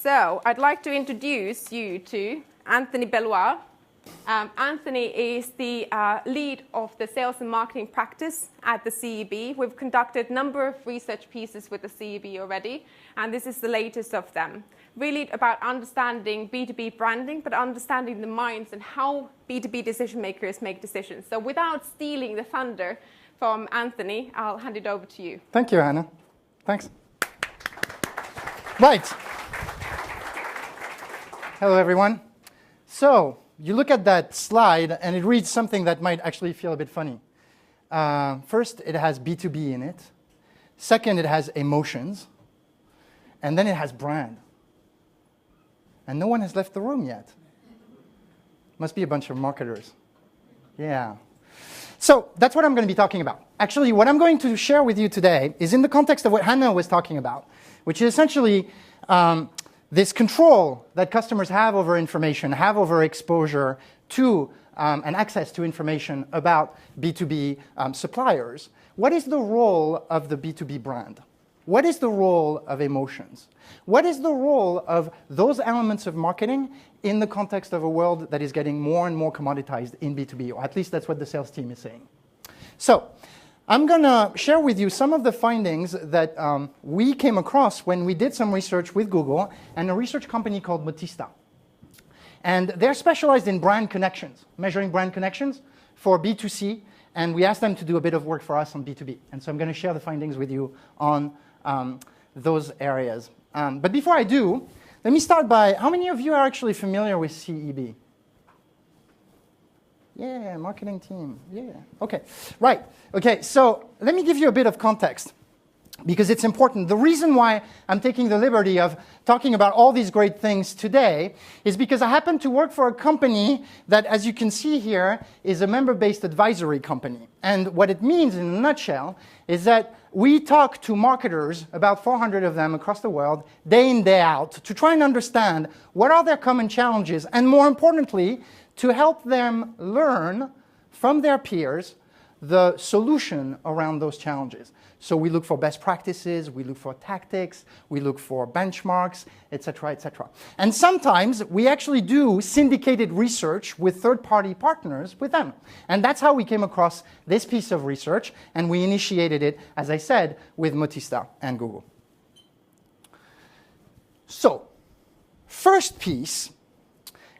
So I'd like to introduce you to Anthony Belloir. Anthony is the lead of the sales and marketing practice at the CEB. We've conducted a number of research pieces with the CEB already, and this is the latest of them. Really about understanding B2B branding, but understanding the minds and how B2B decision makers make decisions. So without stealing the thunder from Anthony, I'll hand it over to you. Thank you, Anna. Thanks. Right. Hello, everyone. So you look at that slide, and it reads something that might actually feel a bit funny. First, it has B2B in it. Second, it has emotions. And then it has brand. And no one has left the room yet. Must be a bunch of marketers. Yeah. So that's what I'm going to be talking about. Actually, what I'm going to share with you today is in the context of what Hannah was talking about, which is essentially this control that customers have over information, have over exposure to and access to information about B2B suppliers. What is the role of the B2B brand? What is the role of emotions? What is the role of those elements of marketing in the context of a world that is getting more and more commoditized in B2B, or at least that's what the sales team is saying. So I'm going to share with you some of the findings that we came across when we did some research with Google and a research company called Motista. And they're specialized in brand connections, measuring brand connections for B2C, and we asked them to do a bit of work for us on B2B. And so I'm going to share the findings with you on those areas. But before I do, let me start by, how many of you are actually familiar with CEB? Yeah, marketing team, yeah. Okay, right. Okay, so let me give you a bit of context because it's important. The reason why I'm taking the liberty of talking about all these great things today is because I happen to work for a company that, as you can see here, is a member-based advisory company. And what it means in a nutshell is that we talk to marketers, about 400 of them across the world, day in, day out, to try and understand what are their common challenges, and more importantly, to help them learn from their peers the solution around those challenges. So we look for best practices, we look for tactics, we look for benchmarks, et cetera, et cetera. And sometimes we actually do syndicated research with third-party partners with them. And that's how we came across this piece of research, and we initiated it, as I said, with Motista and Google. So, first piece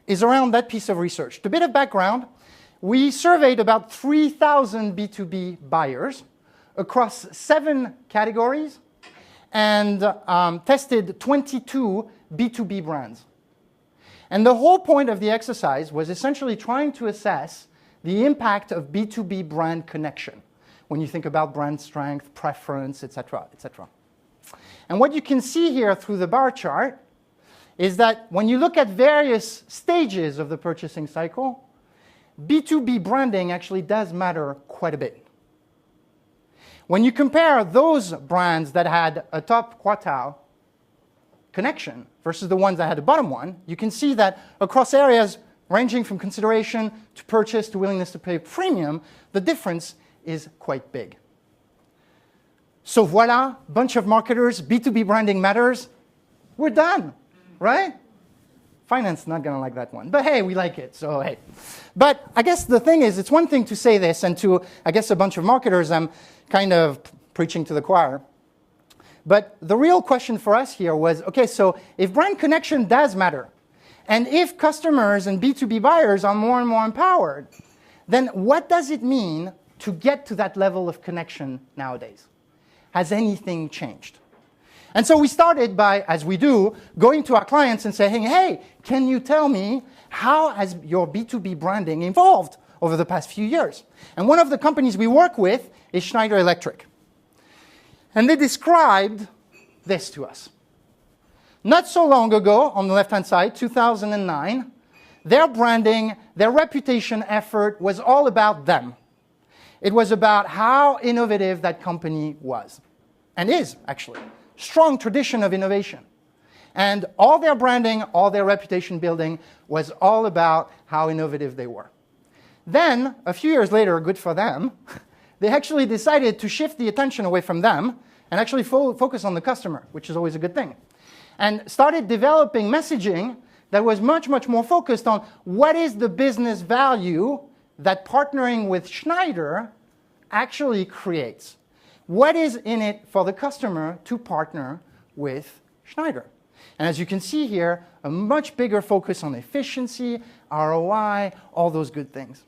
is around that piece of research. A bit of background, we surveyed about 3,000 B2B buyers across 7 categories and tested 22 B2B brands. And the whole point of the exercise was essentially trying to assess the impact of B2B brand connection when you think about brand strength, preference, et cetera, et cetera. And what you can see here through the bar chart is that when you look at various stages of the purchasing cycle, B2B branding actually does matter quite a bit. When you compare those brands that had a top quartile connection versus the ones that had a bottom one, you can see that across areas ranging from consideration to purchase to willingness to pay a premium, the difference is quite big. So voila, bunch of marketers, B2B branding matters, we're done, right? Finance not going to like that one. But hey, we like it, so hey. But I guess the thing is, it's one thing to say this, and to, I guess, a bunch of marketers, I'm kind of preaching to the choir. But the real question for us here was, okay, so if brand connection does matter, and if customers and B2B buyers are more and more empowered, then what does it mean to get to that level of connection nowadays? Has anything changed? And so we started by, as we do, going to our clients and saying, hey, can you tell me how has your B2B branding evolved over the past few years? And one of the companies we work with is Schneider Electric. And they described this to us. Not so long ago, on the left-hand side, 2009, their branding, their reputation effort was all about them. It was about how innovative that company was, and is, actually. Strong tradition of innovation. And all their branding, all their reputation building was all about how innovative they were. Then, a few years later, good for them, they actually decided to shift the attention away from them and actually focus on the customer, which is always a good thing. and started developing messaging that was much, much more focused on what is the business value that partnering with Schneider actually creates. What is in it for the customer to partner with Schneider? And as you can see here, a much bigger focus on efficiency, ROI, all those good things.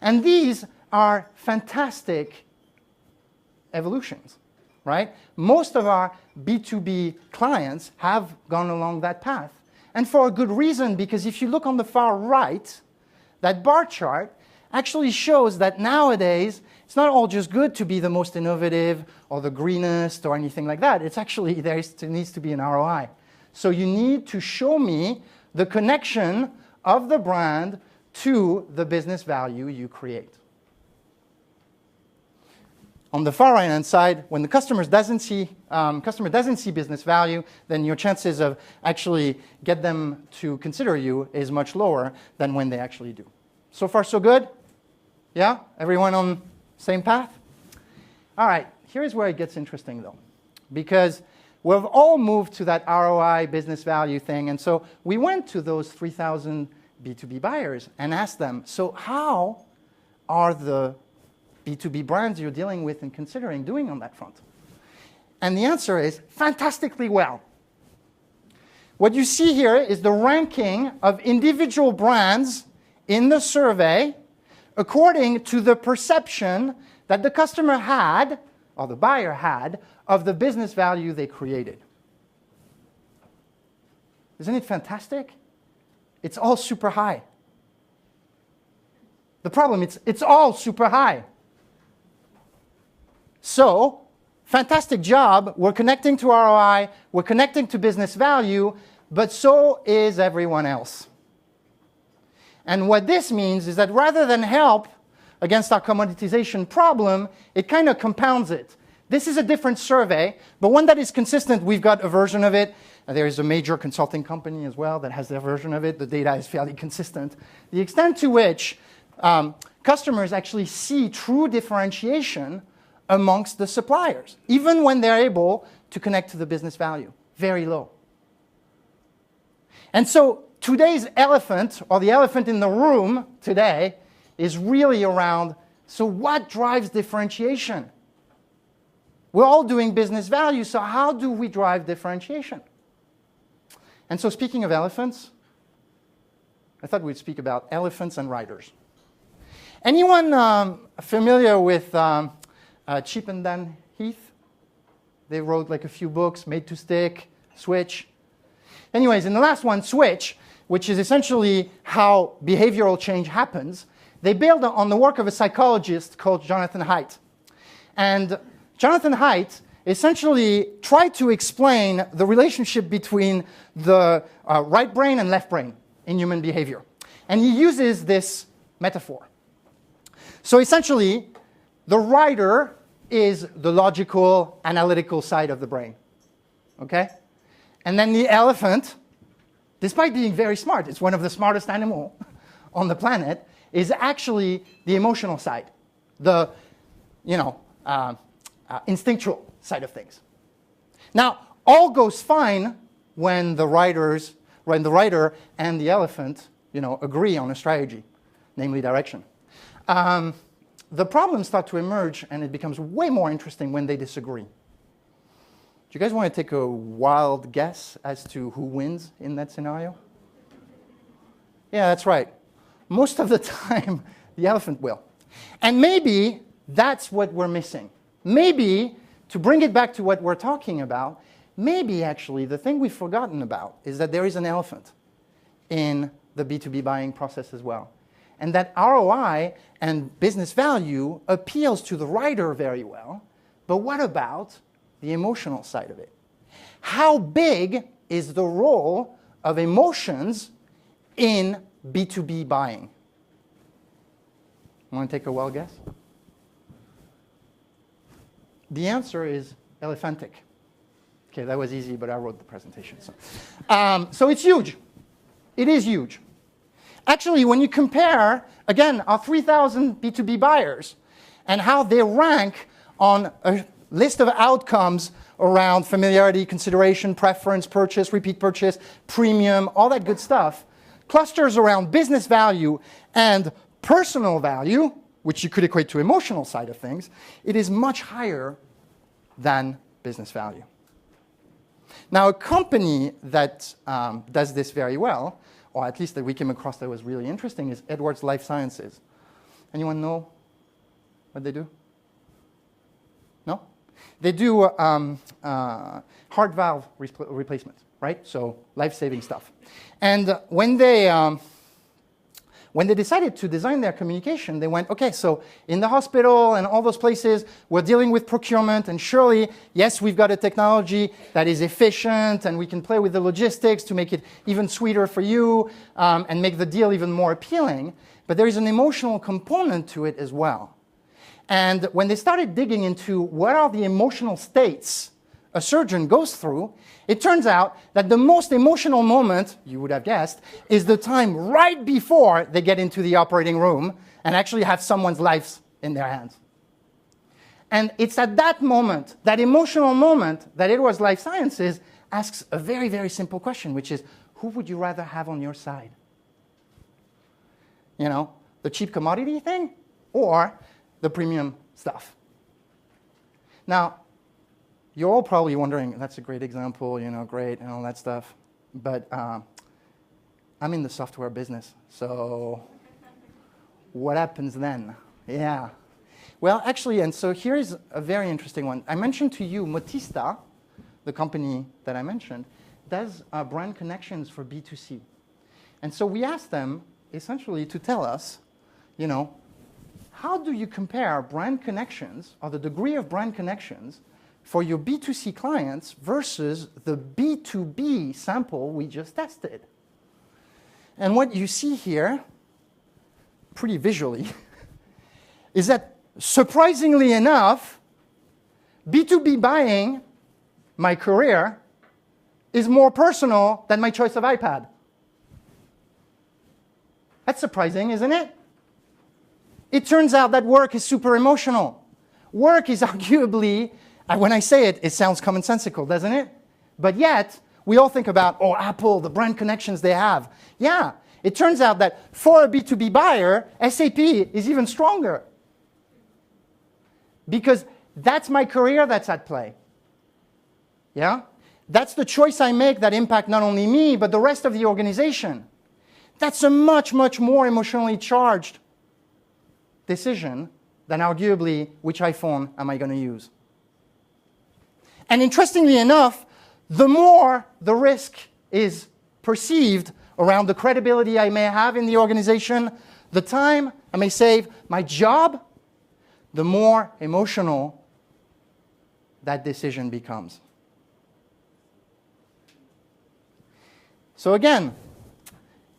And these are fantastic evolutions, right? Most of our B2B clients have gone along that path. And for a good reason, because if you look on the far right, that bar chart actually shows that nowadays, it's not all just good to be the most innovative or the greenest or anything like that. It's actually, there needs to be an ROI. So you need to show me the connection of the brand to the business value you create. On the far right-hand side, when the customer doesn't see business value, then your chances of actually get them to consider you is much lower than when they actually do. So far, so good? Yeah? Everyone on same path? All right, here's where it gets interesting, though, because we've all moved to that ROI business value thing, and so we went to those 3,000 B2B buyers and asked them, so how are the B2B brands you're dealing with and considering doing on that front? And the answer is fantastically well. What you see here is the ranking of individual brands in the survey according to the perception that the customer had, or the buyer had, of the business value they created. Isn't it fantastic? It's all super high. The problem is it's all super high. So, fantastic job. We're connecting to ROI. We're connecting to business value, but so is everyone else. And what this means is that rather than help against our commoditization problem, it kind of compounds it. This is a different survey, but one that is consistent. We've got a version of it. There is a major consulting company as well that has their version of it. The data is fairly consistent. The extent to which customers actually see true differentiation amongst the suppliers, even when they're able to connect to the business value, very low. And so today's elephant, or the elephant in the room today, is really around, so what drives differentiation? We're all doing business value, so how do we drive differentiation? And so speaking of elephants, I thought we'd speak about elephants and riders. Anyone familiar with Chip and Dan Heath? They wrote like a few books, Made to Stick, Switch. Anyways, in the last one, Switch, which is essentially how behavioral change happens, they build on the work of a psychologist called Jonathan Haidt. And Jonathan Haidt essentially tried to explain the relationship between the right brain and left brain in human behavior. And he uses this metaphor. So essentially, the rider is the logical, analytical side of the brain. Okay? And then the elephant, despite being very smart, it's one of the smartest animals on the planet, is actually the emotional side, the instinctual side of things. Now, all goes fine when the rider and the elephant, agree on a strategy, namely direction. The problems start to emerge, and it becomes way more interesting when they disagree. Do you guys want to take a wild guess as to who wins in that scenario? Yeah, that's right. Most of the time, the elephant will. And maybe that's what we're missing. Maybe, to bring it back to what we're talking about, maybe actually the thing we've forgotten about is that there is an elephant in the B2B buying process as well. And that ROI and business value appeals to the rider very well, but what about the emotional side of it? How big is the role of emotions in B2B buying? Want to take a wild guess? The answer is elephantic. Okay, that was easy, but I wrote the presentation. So it's huge. It is huge. Actually, when you compare, again, our 3,000 B2B buyers and how they rank on a list of outcomes around familiarity, consideration, preference, purchase, repeat purchase, premium, all that good stuff, clusters around business value and personal value, which you could equate to emotional side of things, it is much higher than business value. Now, a company that does this very well, or at least that we came across that was really interesting, is Edwards Life Sciences. Anyone know what they do? No? They do heart valve replacement, right? So life-saving stuff. And when they decided to design their communication, they went, okay, so in the hospital and all those places, we're dealing with procurement, and surely, yes, we've got a technology that is efficient, and we can play with the logistics to make it even sweeter for you and make the deal even more appealing. But there is an emotional component to it as well. And when they started digging into what are the emotional states a surgeon goes through, it turns out that the most emotional moment, you would have guessed, is the time right before they get into the operating room and actually have someone's life in their hands. And it's at that moment, that emotional moment, that Edwards Life Sciences asks a very, very simple question, which is, who would you rather have on your side? You know, the cheap commodity thing or the premium stuff? Now, you're all probably wondering, that's a great example, you know, great, and all that stuff. But I'm in the software business, so what happens then? Yeah. Well, actually, and so here's a very interesting one. I mentioned to you Motista, the company that I mentioned, does brand connections for B2C. And so we asked them, essentially, to tell us, you know, how do you compare brand connections, or the degree of brand connections, for your B2C clients versus the B2B sample we just tested? And what you see here, pretty visually, is that surprisingly enough, B2B buying, my career, is more personal than my choice of iPad. That's surprising, isn't it? It turns out that work is super emotional. Work is arguably, when I say it, it sounds commonsensical, doesn't it? But yet, we all think about, oh, Apple, the brand connections they have. Yeah, it turns out that for a B2B buyer, SAP is even stronger. Because that's my career that's at play. Yeah? That's the choice I make that impact not only me, but the rest of the organization. That's a much, much more emotionally charged decision than arguably which iPhone am I going to use. And interestingly enough, the more the risk is perceived around the credibility I may have in the organization, the time I may save, my job, the more emotional that decision becomes. So again,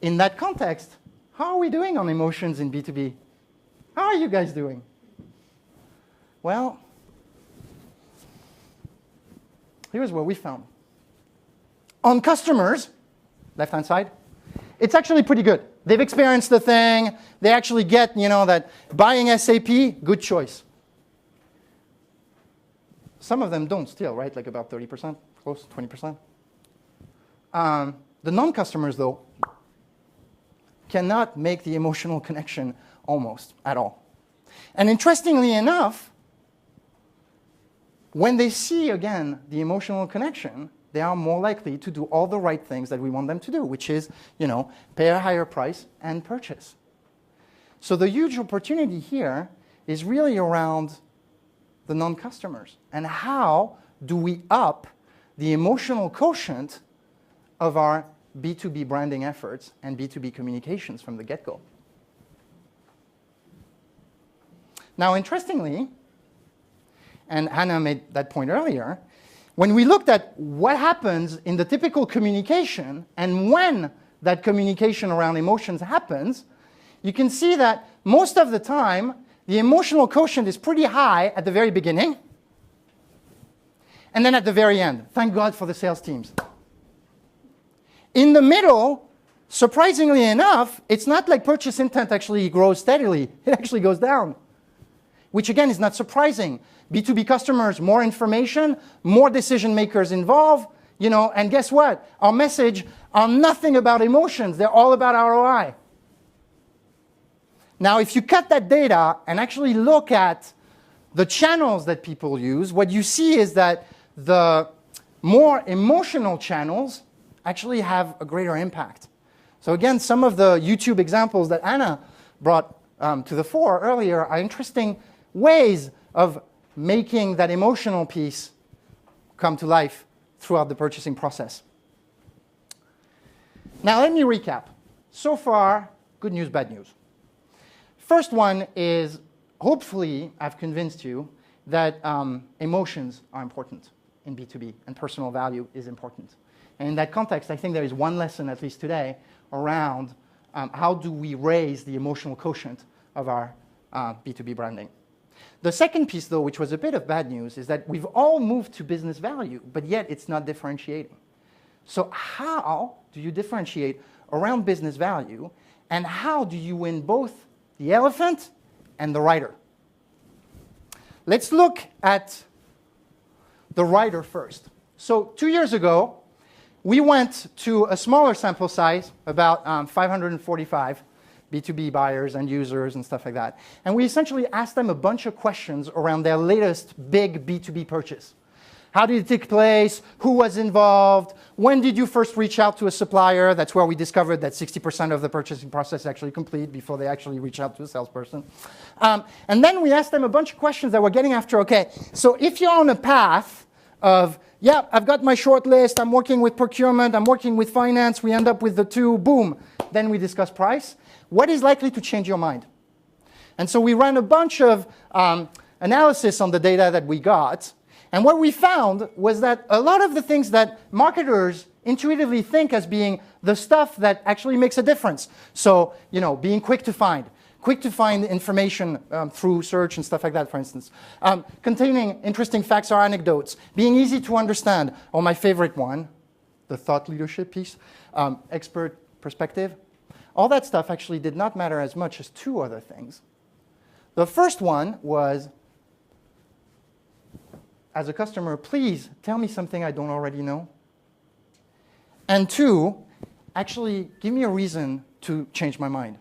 in that context, how are we doing on emotions in B2B? How are you guys doing? Well, here's what we found. On customers, left-hand side, it's actually pretty good. They've experienced the thing. They actually get, you know, that buying SAP, good choice. Some of them don't still, right? Like about 30%, close, 20%. The non-customers, though, cannot make the emotional connection almost at all. And interestingly enough, when they see, again, the emotional connection, they are more likely to do all the right things that we want them to do, which is, you know, pay a higher price and purchase. So the huge opportunity here is really around the non-customers. And how do we up the emotional quotient of our B2B branding efforts and B2B communications from the get-go? Now, interestingly, and Hannah made that point earlier, when we looked at what happens in the typical communication and when that communication around emotions happens, you can see that most of the time, the emotional quotient is pretty high at the very beginning, and then at the very end. Thank God for the sales teams. In the middle, surprisingly enough, it's not like purchase intent actually grows steadily. It actually goes down. which again is not surprising. B2B customers, more information, more decision makers involved, and guess what? Our message are nothing about emotions. They're all about ROI. Now, if you cut that data and actually look at the channels that people use, what you see is that the more emotional channels actually have a greater impact. So again, some of the YouTube examples that Anna brought to the fore earlier are interesting ways of making that emotional piece come to life throughout the purchasing process. Now let me recap. So far, good news, bad news. First one is, hopefully, I've convinced you that emotions are important in B2B and personal value is important. And in that context, I think there is one lesson, at least today, around how do we raise the emotional quotient of our B2B branding. The second piece, though, which was a bit of bad news, is that we've all moved to business value, but yet it's not differentiating. So how do you differentiate around business value, and how do you win both the elephant and the rider? Let's look at the rider first. So 2 years ago, we went to a smaller sample size, about 545 B2B buyers and users and stuff like that. And we essentially asked them a bunch of questions around their latest big B2B purchase. How did it take place? Who was involved? When did you first reach out to a supplier? That's where we discovered that 60% of the purchasing process is actually complete before they actually reach out to a salesperson. And then we asked them a bunch of questions that were getting after, okay, so if you're on a path of, yeah, I've got my short list, I'm working with procurement, I'm working with finance, we end up with the two, boom, then we discuss price. What is likely to change your mind? And so we ran a bunch of analysis on the data that we got. And what we found was that a lot of the things that marketers intuitively think as being the stuff that actually makes a difference. So, being quick to find information through search and stuff like that, for instance. Containing interesting facts or anecdotes. Being easy to understand. Or my favorite one, the thought leadership piece. Expert perspective. All that stuff actually did not matter as much as two other things. The first one was, as a customer, please tell me something I don't already know. And two, actually give me a reason to change my mind.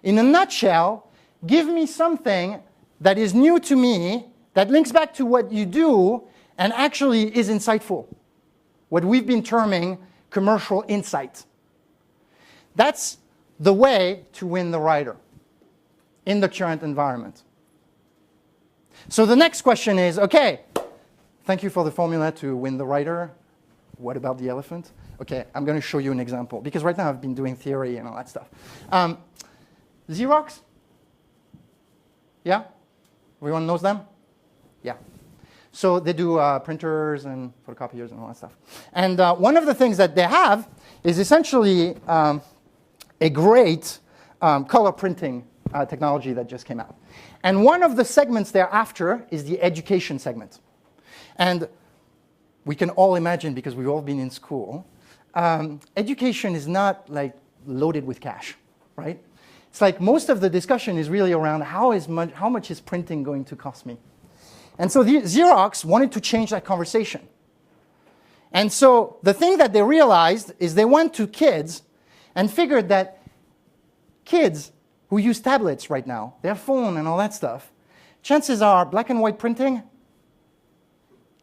In a nutshell, give me something that is new to me, that links back to what you do, and actually is insightful. What we've been terming commercial insight. That's the way to win the rider in the current environment. So the next question is, okay, thank you for the formula to win the rider. What about the elephant? Okay, I'm going to show you an example, because right now I've been doing theory and all that stuff. Xerox? Yeah? Everyone knows them? Yeah. So they do printers and photocopiers and all that stuff. And one of the things that they have is essentially a great color printing technology that just came out. And one of the segments thereafter is the education segment. And we can all imagine, because we've all been in school, education is not like loaded with cash, right? It's like most of the discussion is really around how much is printing going to cost me? And so Xerox wanted to change that conversation. And so the thing that they realized is they went to kids and figured that kids who use tablets right now, their phone and all that stuff, chances are black and white printing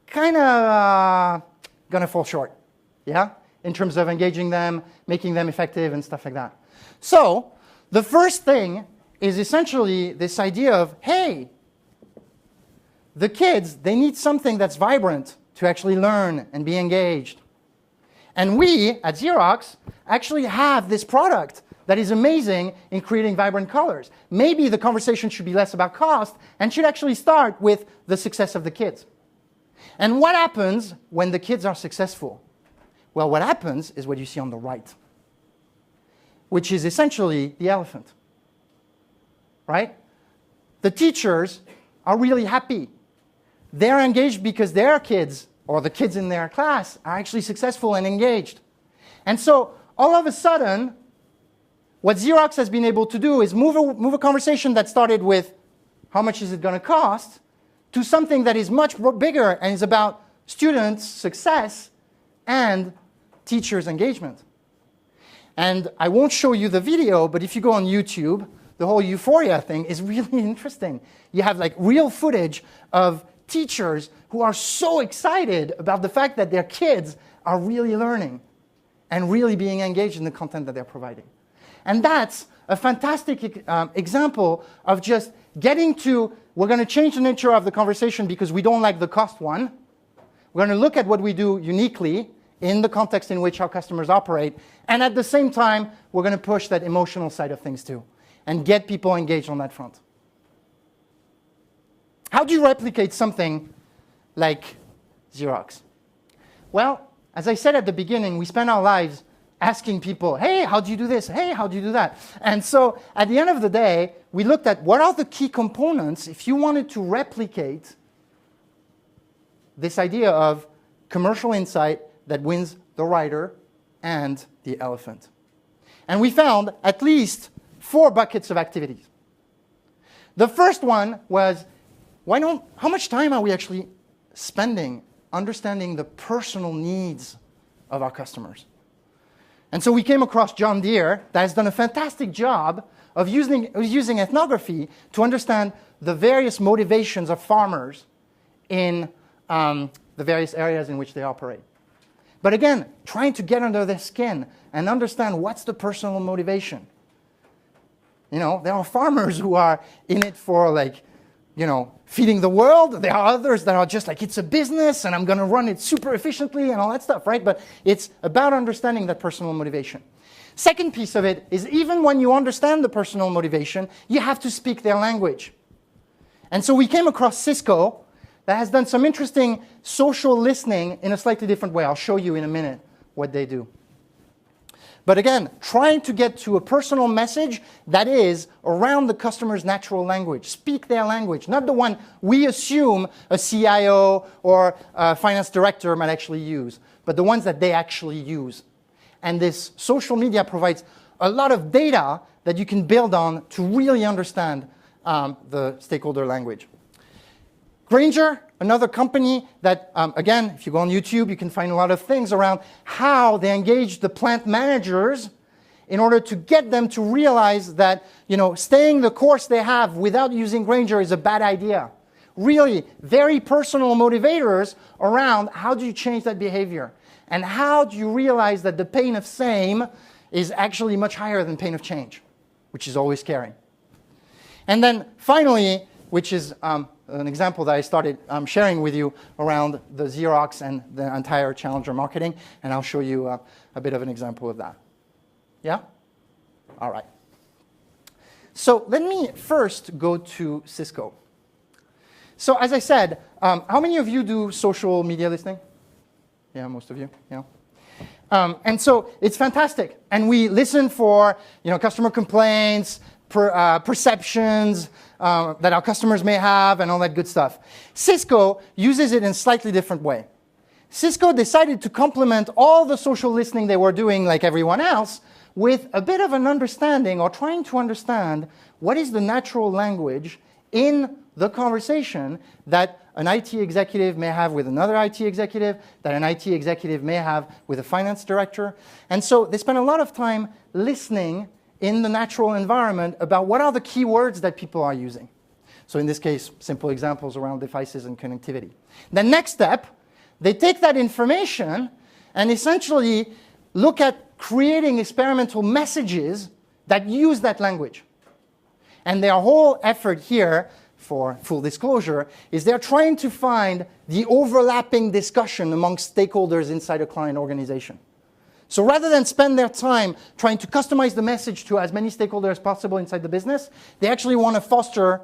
kind of gonna fall short, yeah? In terms of engaging them, making them effective and stuff like that. So the first thing is essentially this idea of, hey, the kids, they need something that's vibrant to actually learn and be engaged. And we, at Xerox, actually have this product that is amazing in creating vibrant colors. Maybe the conversation should be less about cost and should actually start with the success of the kids. And what happens when the kids are successful? Well, what happens is what you see on the right, which is essentially the elephant, right? The teachers are really happy. They're engaged because their kids, or the kids in their class, are actually successful and engaged. And so, all of a sudden, what Xerox has been able to do is move a conversation that started with, how much is it going to cost, to something that is much bigger and is about students' success and teachers' engagement. And I won't show you the video, but if you go on YouTube, the whole Euphoria thing is really interesting. You have like real footage of teachers who are so excited about the fact that their kids are really learning and really being engaged in the content that they're providing. And that's a fantastic example of just getting to, we're going to change the nature of the conversation because we don't like the cost one. We're going to look at what we do uniquely in the context in which our customers operate. And at the same time, we're going to push that emotional side of things too and get people engaged on that front. How do you replicate something like Xerox? Well, as I said at the beginning, we spend our lives asking people, hey, how do you do this? Hey, how do you do that? And so at the end of the day, we looked at what are the key components if you wanted to replicate this idea of commercial insight that wins the rider and the elephant. And we found at least 4 buckets of activities. The first one was, how much time are we actually spending understanding the personal needs of our customers? And so we came across John Deere that has done a fantastic job of using ethnography to understand the various motivations of farmers in the various areas in which they operate. But again, trying to get under their skin and understand what's the personal motivation. You know, there are farmers who are in it for feeding the world. There are others that are just like, it's a business and I'm going to run it super efficiently and all that stuff, right? But it's about understanding that personal motivation. Second piece of it is even when you understand the personal motivation, you have to speak their language. And so we came across Cisco that has done some interesting social listening in a slightly different way. I'll show you in a minute what they do. But again, trying to get to a personal message that is around the customer's natural language. Speak their language, not the one we assume a CIO or a finance director might actually use, but the ones that they actually use. And this social media provides a lot of data that you can build on to really understand the stakeholder language. Grainger, another company that, again, if you go on YouTube, you can find a lot of things around how they engage the plant managers in order to get them to realize that, staying the course they have without using Grainger is a bad idea. Really, very personal motivators around how do you change that behavior? And how do you realize that the pain of same is actually much higher than pain of change, which is always scary. And then finally, which is an example that I started sharing with you around the Xerox and the entire Challenger marketing, and I'll show you a bit of an example of that. Yeah? All right. So let me first go to Cisco. So as I said, how many of you do social media listening? Yeah, most of you. Yeah. And so it's fantastic. And we listen for customer complaints, perceptions that our customers may have, and all that good stuff. Cisco uses it in a slightly different way. Cisco decided to complement all the social listening they were doing like everyone else with a bit of an understanding or trying to understand what is the natural language in the conversation that an IT executive may have with another IT executive, that an IT executive may have with a finance director. And so they spend a lot of time listening in the natural environment about what are the key words that people are using. So in this case, simple examples around devices and connectivity. The next step, they take that information and essentially look at creating experimental messages that use that language. And their whole effort here, for full disclosure, is they're trying to find the overlapping discussion amongst stakeholders inside a client organization. So rather than spend their time trying to customize the message to as many stakeholders as possible inside the business, they actually want to foster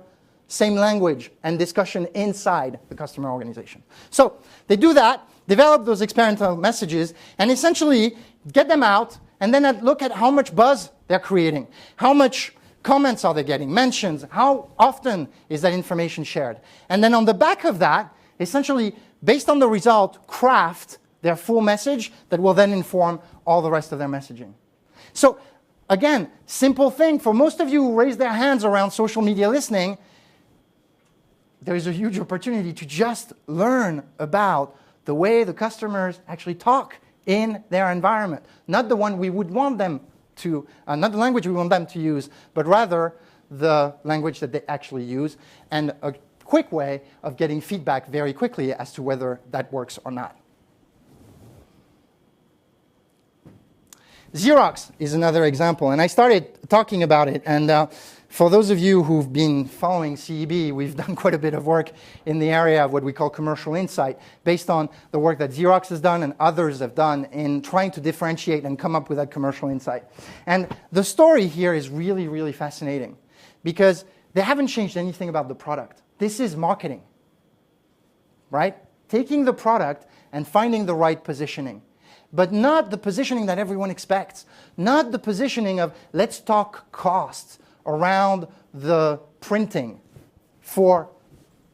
same language and discussion inside the customer organization. So they do that, develop those experimental messages, and essentially get them out, and then look at how much buzz they're creating, how much comments are they getting, mentions, how often is that information shared. And then on the back of that, essentially, based on the result, craft their full message that will then inform all the rest of their messaging. So again, simple thing. For most of you who raise their hands around social media listening, there is a huge opportunity to just learn about the way the customers actually talk in their environment. Not the one we would want them to, not the language we want them to use, but rather the language that they actually use, and a quick way of getting feedback very quickly as to whether that works or not. Xerox is another example, and I started talking about it, and for those of you who've been following CEB, we've done quite a bit of work in the area of what we call commercial insight, based on the work that Xerox has done and others have done in trying to differentiate and come up with that commercial insight. And the story here is really, really fascinating, because they haven't changed anything about the product. This is marketing, right? Taking the product and finding the right positioning. But not the positioning that everyone expects. Not the positioning of, let's talk costs around the printing for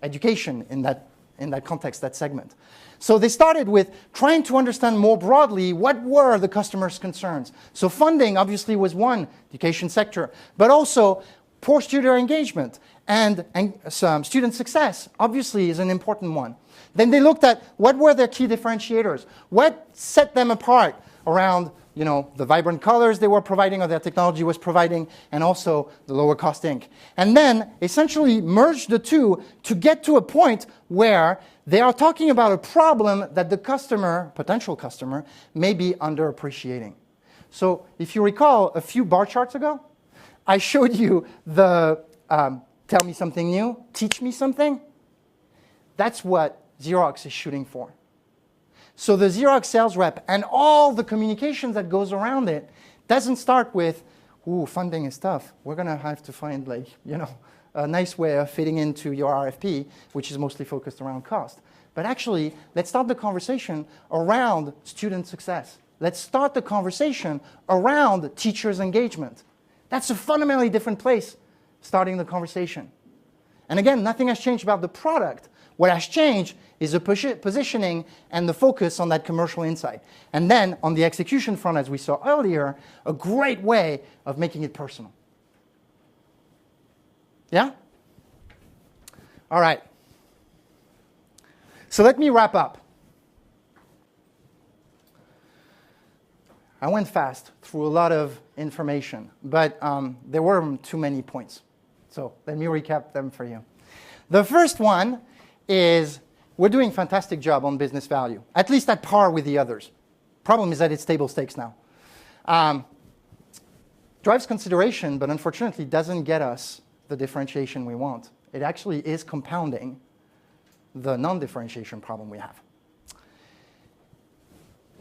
education in that context, that segment. So they started with trying to understand more broadly what were the customers' concerns. So funding obviously was one education sector, but also poor student engagement and some student success obviously is an important one. Then they looked at what were their key differentiators, what set them apart around the vibrant colors they were providing or their technology was providing, and also the lower cost ink. And then essentially merged the two to get to a point where they are talking about a problem that the customer, potential customer, may be underappreciating. So if you recall a few bar charts ago, I showed you the tell me something new, teach me something. That's what Xerox is shooting for. So the Xerox sales rep and all the communications that goes around it doesn't start with, ooh, funding is tough. We're going to have to find a nice way of fitting into your RFP, which is mostly focused around cost. But actually, let's start the conversation around student success. Let's start the conversation around teachers' engagement. That's a fundamentally different place starting the conversation. And again, nothing has changed about the product. What has changed is the positioning and the focus on that commercial insight. And then on the execution front, as we saw earlier, a great way of making it personal. Yeah? All right. So let me wrap up. I went fast through a lot of information, but there weren't too many points. So let me recap them for you. The first one is we're doing a fantastic job on business value, at least at par with the others. Problem is that it's table stakes now. Drives consideration, but unfortunately doesn't get us the differentiation we want. It actually is compounding the non-differentiation problem we have.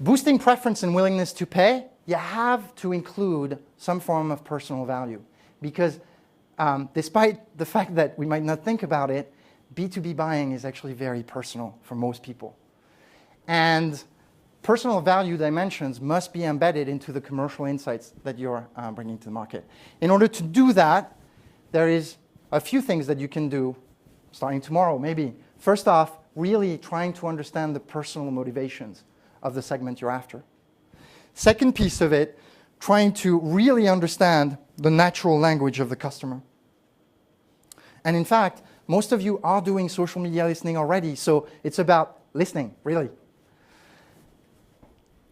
Boosting preference and willingness to pay, you have to include some form of personal value. Because despite the fact that we might not think about it, B2B buying is actually very personal for most people. And personal value dimensions must be embedded into the commercial insights that you're bringing to the market. In order to do that, there is a few things that you can do starting tomorrow, maybe. First off, really trying to understand the personal motivations of the segment you're after. Second piece of it, trying to really understand the natural language of the customer. And in fact, most of you are doing social media listening already, so it's about listening, really.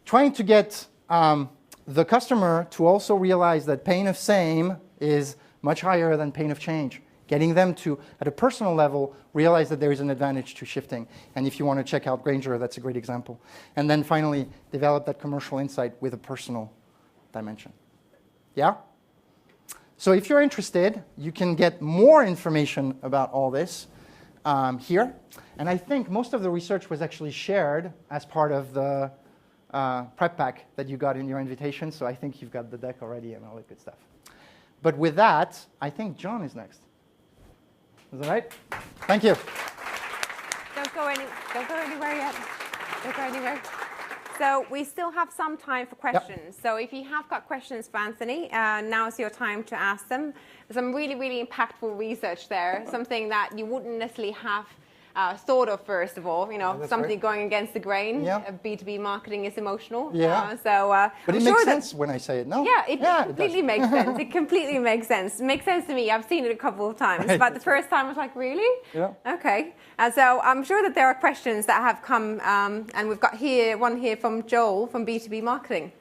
Trying to get the customer to also realize that pain of same is much higher than pain of change. Getting them to, at a personal level, realize that there is an advantage to shifting. And if you want to check out Grainger, that's a great example. And then finally, develop that commercial insight with a personal dimension. Yeah? So if you're interested, you can get more information about all this here. And I think most of the research was actually shared as part of the prep pack that you got in your invitation. So I think you've got the deck already and all that good stuff. But with that, I think John is next. Is that right? Thank you. Don't go anywhere yet. Don't go anywhere. So we still have some time for questions. Yep. So if you have got questions for Anthony, now's your time to ask them. There's some really, really impactful research there, something that you wouldn't necessarily have thought of first of all. You know, that's something right. going against the grain. Yeah. B2B marketing is emotional. Yeah. I'm But it sure makes that, sense when I say it, no? Yeah, it completely does. makes sense. It completely makes sense. It makes sense to me. I've seen it a couple of times, Right. but the first time I was like, really? Yeah. Okay. So I'm sure that there are questions that have come, and we've got one here from Joel from B2B Marketing.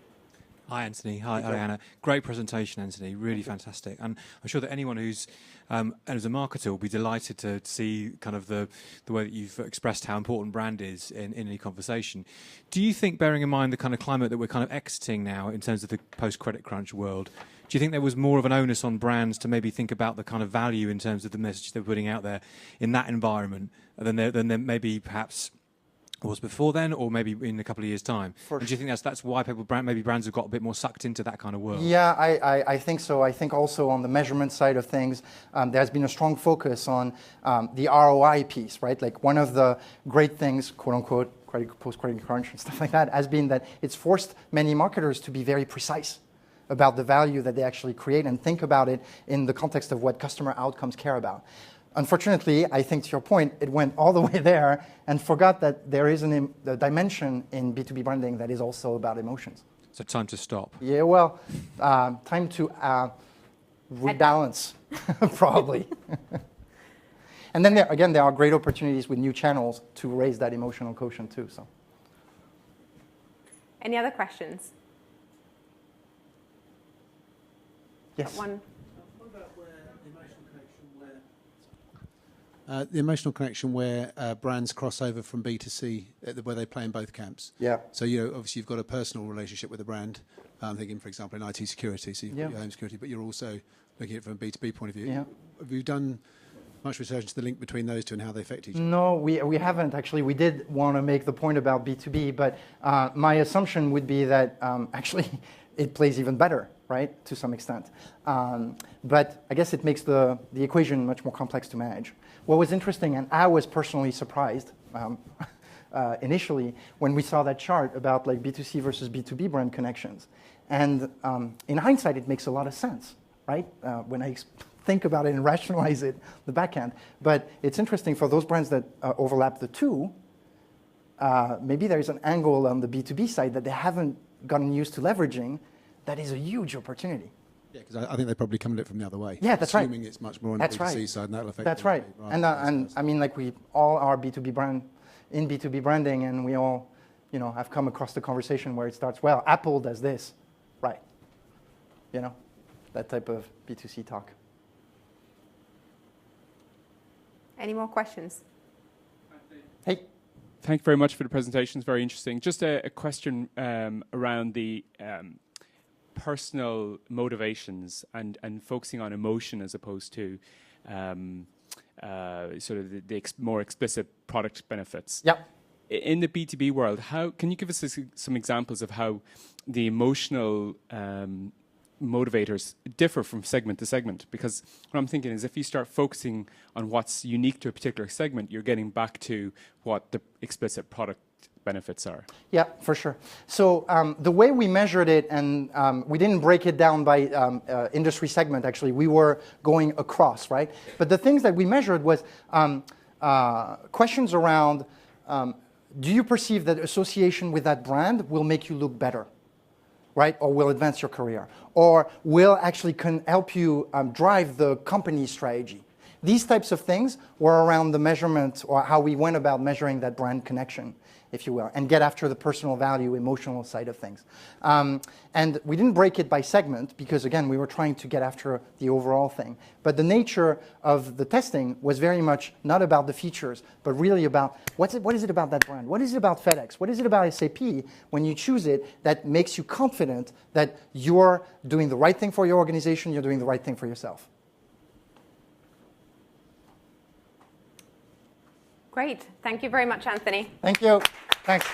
Hi, Anthony. Hi, Anna. Great presentation, Anthony. Really fantastic. And I'm sure that anyone who's, as a marketer, will be delighted to see kind of the way that you've expressed how important brand is in any conversation. Do you think, bearing in mind the kind of climate that we're kind of exiting now in terms of the post-credit crunch world, do you think there was more of an onus on brands to maybe think about the kind of value in terms of the message they're putting out there in that environment than there maybe perhaps was before then, or maybe in a couple of years' time? And do you think that's why maybe brands have got a bit more sucked into that kind of world? Yeah, I think so. I think also on the measurement side of things, there's been a strong focus on the ROI piece, right? Like one of the great things, quote unquote, post-credit crunch and stuff like that, has been that it's forced many marketers to be very precise about the value that they actually create and think about it in the context of what customer outcomes care about. Unfortunately, I think to your point, it went all the way there and forgot that there is a dimension in B2B branding that is also about emotions. So time to stop. Yeah, well, time to rebalance, probably. And then there are great opportunities with new channels to raise that emotional quotient too. So, Any other questions? yes. One. The emotional connection where brands cross over from B2C, where they play in both camps. Yeah. So, obviously you've got a personal relationship with the brand. I'm thinking, for example, in IT security, so you've got your home security, but you're also looking at it from a B2B point of view. Yeah. Have you done much research into the link between those two and how they affect each other? No, we haven't actually. We did want to make the point about B2B, but my assumption would be that actually it plays even better, right, to some extent. But I guess it makes the equation much more complex to manage. What was interesting, and I was personally surprised initially when we saw that chart about like B2C versus B2B brand connections. And in hindsight, it makes a lot of sense, right? When I think about it and rationalize it, the back end. But it's interesting for those brands that overlap the two, maybe there's an angle on the B2B side that they haven't gotten used to leveraging that is a huge opportunity. Yeah, because I think they probably come at it from the other way. Yeah, that's right. Assuming it's much more on the B2C side, and that'll affect. That's right. And I mean, like we all are B2B brand in B2B branding, and we all, have come across the conversation where it starts. Well, Apple does this, right? That type of B2C talk. Any more questions? Hey. Thank you very much for the presentation. It's very interesting. Just a question around the personal motivations and focusing on emotion as opposed to sort of the more explicit product benefits. Yeah. In the B2B world, how can you give us some examples of how the emotional motivators differ from segment to segment? Because what I'm thinking is if you start focusing on what's unique to a particular segment, you're getting back to what the explicit product benefits are. Yeah, for sure. So the way we measured it, and we didn't break it down by industry segment, actually. We were going across, right? But the things that we measured was questions around, do you perceive that association with that brand will make you look better, right? Or will advance your career? Or will actually help you drive the company's strategy? These types of things were around the measurement or how we went about measuring that brand connection, if you will, and get after the personal value, emotional side of things. And we didn't break it by segment because, again, we were trying to get after the overall thing. But the nature of the testing was very much not about the features, but really about what is it about that brand? What is it about FedEx? What is it about SAP when you choose it that makes you confident that you're doing the right thing for your organization, you're doing the right thing for yourself? Great. Thank you very much, Anthony. Thank you. Thanks.